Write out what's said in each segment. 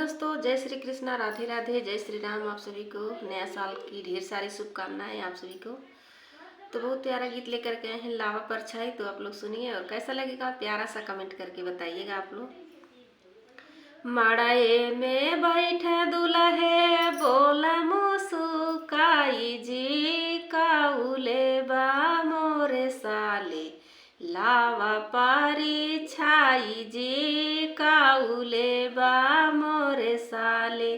दोस्तों, जय श्री कृष्णा, राधे राधे, जय श्री राम। आप सभी को नया साल की ढेर सारी शुभकामनाएं आप सभी को। तो बहुत प्यारा गीत लेकर के आए हैं, लावा परछाई। तो आप लोग सुनिए और कैसा लगेगा प्यारा सा कमेंट करके बताइएगा आप लोग। मड़ाए में बैठे दुल्हे बोला मुसुकाई जी, काउले बा मोरे साले लावा पारी छाई जी, काउले बा मोरे साले।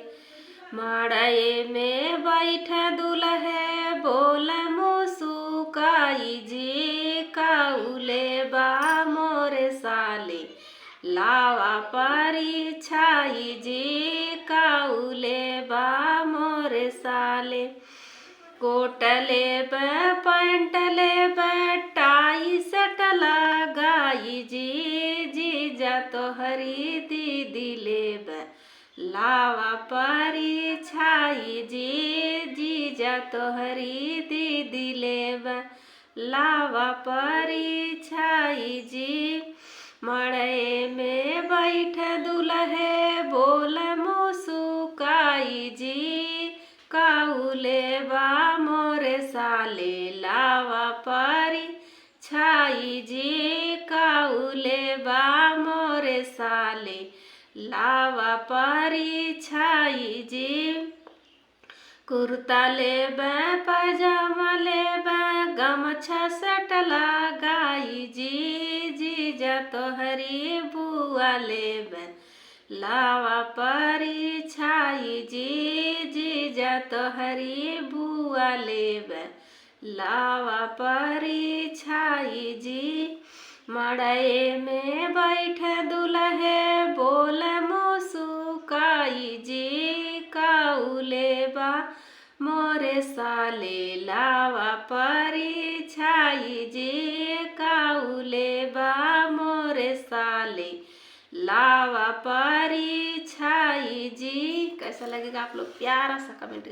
मड़ाए में बैठे दुल्हे बोला मुसुकाई जी, काउले बा मोरे साले लावा पारी छाई जी, काउले बा मोरे साले। कोट लेब पैंट लेब टाई सेट लगाई जी, जीजा तोहरी दीदी लेब लावा पारी छाई जी, जीजा तोहरी दीदी लेब लावा पारी छाई जी। मड़े में बैठ दुल्हे बोल मुसुकाई जी, काउले बा मोरे साले लावा पारी छाई जी, काउले बा मोरे साले लावा पारी छाई जी। कुर्ता लेब पैजामा लेब गमछा सेट लगाई जी, जीजा तोहरी बुआ लेब लावा पारी छाई जी, जीजा तोहरी बुआ लेब लावा पारी छाई जी। मड़े में बैठ दुल्हे बोल मुसुकाई जी, काउले बा मोरे साले लावा पारी छाई जी, काउले बा मोरे साले लावा पारी छाई जी। कैसा लगेगा आप लोग प्यारा सा कमेंट